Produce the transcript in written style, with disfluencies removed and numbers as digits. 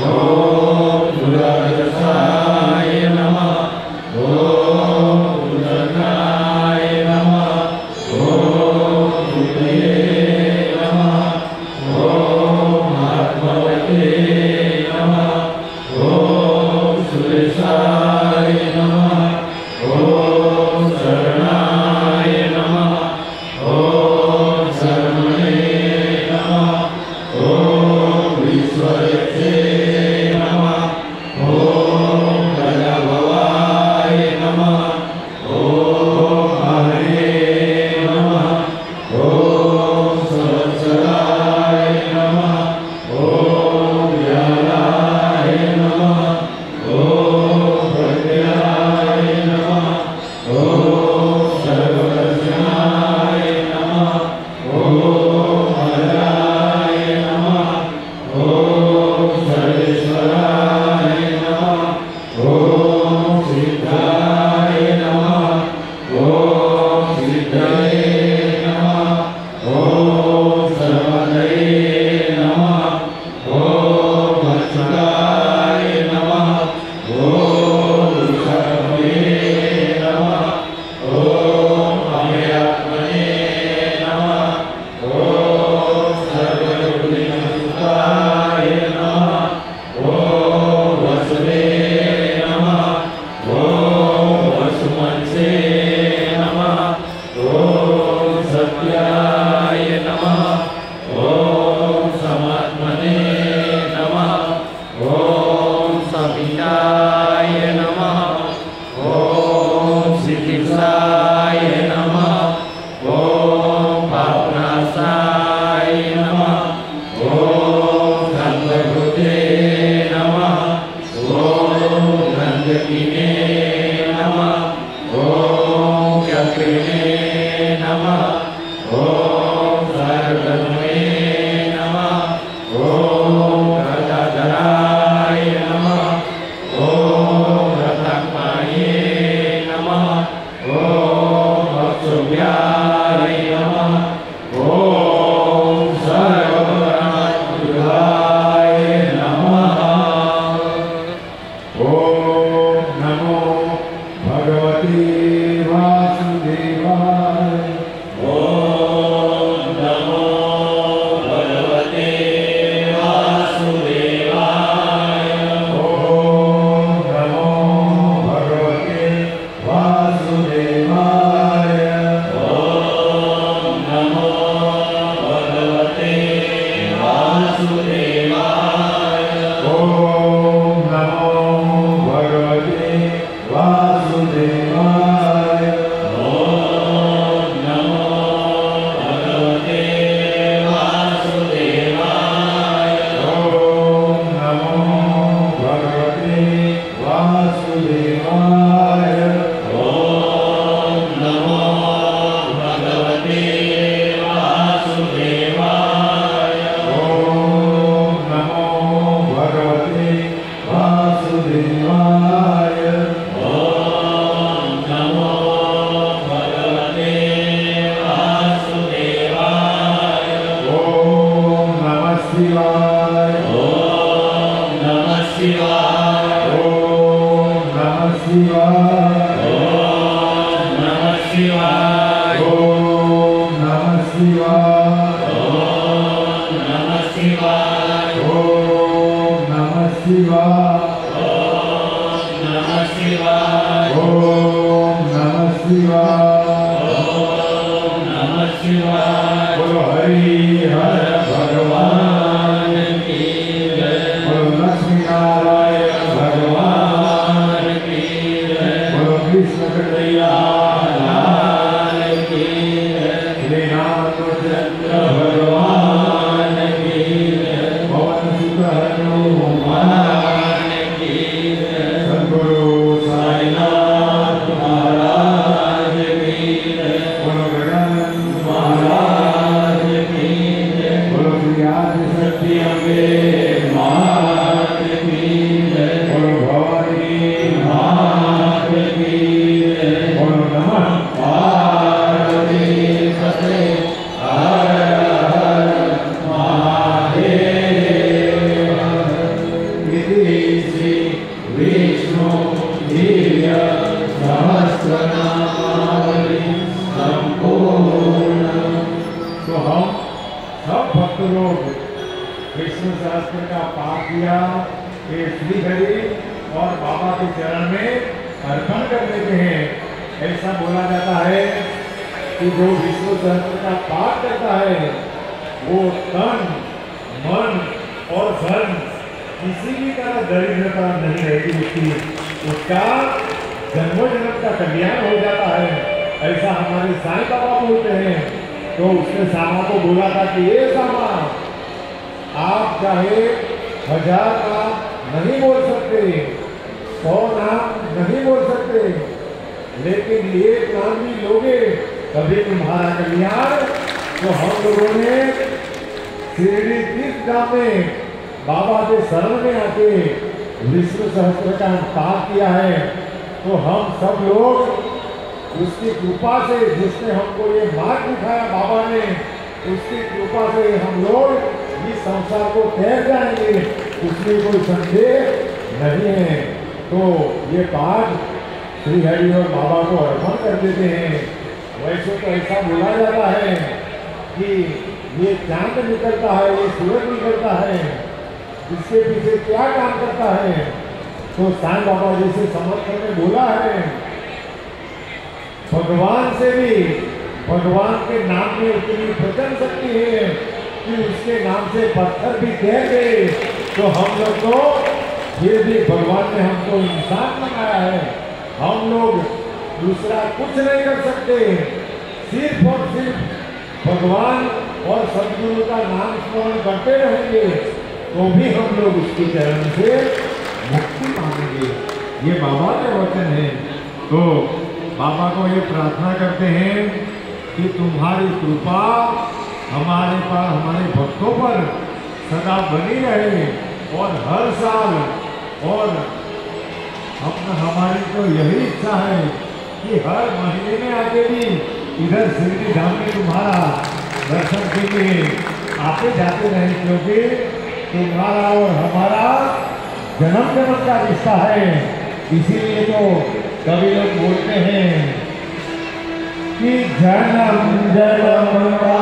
ओम यज्ञिने नमः। ओम चक्रिणे नमः। ओम सर्वधर्मे नमः। ओम रथधराय नमः। ओम रथकाये नमः। ओम भक्षुभ्याय नमः। ओम सर्वगुणाय नमः। ओम नमो भगवते वासुदेवाय। ओम नमो भगवते वासुदेवाय। ओम नमो भगवते वासुदेवाय। ओम नमो भगवते वासुदेवाय। ओम नमो भगवते वासुदेवाय। ओम नमो भगवते वासुदेवाय। ओम नमो भगवते वासुदेवाय। ओम नमो भगवते वासुदेवाय। ओम नमो भगवते वासुदेवाय। ओम नमो भगवते वासुदेवाय। ओम नमः शिवाय। ओम नमः शिवाय। ओम नमः शिवाय। ओम नमः शिवाय। ओम नमः शिवाय। ओम नमः शिवाय। ओम नमः शिवाय। ओम नमः शिवाय। ओम नमः शिवाय। ओम नमः शिवाय। बोलो हरि हर भगवान की जय। बोलो लक्ष्मी नारायण भगवान की जय। बोलो कृष्ण कन्हैया लाल की जय। श्री रामचंद्र भगवान की जय। पवन सुत हनुमान भगवान की जय। सद्गुरु साईनाथ महाराज की जय। बोलो गजानन महाराज की जय। बोलो प्रियादि शक्ति अम्बे मात की जय। बोलो भवानी मात की जय। बोलो नमः पार्वती पते हर हर महादेव। इति श्री विष्णु दिव्य सहस्रनामावली संपूर्ण। तो हम सब भक्त लोग विष्णु सहस्त्र का पाठ किया, ये श्री हरि और बाबा के चरण में अर्पण कर देते हैं। ऐसा बोला जाता है कि जो विष्णु सहस्त्र का पाठ करता है वो तन मन और धन किसी भी तरह दरिद्रता नहीं रहेगी उसकी, उसका जन्मों जन्म का कल्याण हो जाता है। ऐसा हमारे साईं बाबा बोलते हैं। तो उसने सामा को बोला था कि ये सामा, आप चाहे 1000 नाम नहीं बोल सकते, 100 नाम नहीं बोल सकते, लेकिन एक नाम भी लोगे कभी तुम्हारा कल्याण। तो हम लोगों ने शिरडी तीर्थधाम में बाबा के शरण में आके विष्णु सहस्त्र का पाठ किया है। तो हम सब लोग उसकी कृपा से, जिसने हमको ये मार्ग दिखाया बाबा ने, उसकी कृपा से हम लोग इस संसार को तैर जाएंगे, उसमें कोई संदेह नहीं है। तो ये पाठ श्री हरि और बाबा को अर्पण कर देते हैं। वैसे तो ऐसा बोला जाता है कि ये चांद निकलता है, ये सूरज निकलता है, इसके पीछे क्या काम करता है। तो साईं बाबा जैसे समर्थन में बोला है, भगवान से भी, भगवान के नाम में इतनी प्रचंड शक्ति है कि उसके नाम से पत्थर भी कह गए। तो हम लोग तो फिर भी भगवान ने हमको इंसान बनाया है, हम लोग दूसरा कुछ नहीं कर सकते, सिर्फ और सिर्फ भगवान और सद्गुरु का नाम स्मरण करते रहेंगे तो भी हम लोग उसके चरण से मुक्ति पाएंगे। ये बाबा के वचन है। तो बाबा को ये प्रार्थना करते हैं कि तुम्हारी कृपा हमारे पर, हमारे भक्तों पर सदा बनी रहे और हर साल, और हमारी तो यही इच्छा है कि हर महीने में आके भी इधर शिरडी धाम में तुम्हारा दर्शन के लिए आते जाते रहे, क्योंकि तुम्हारा और हमारा जन्म जन्म का रिश्ता है। इसीलिए तो कभी लोग बोलते हैं कि जन्म जन्म का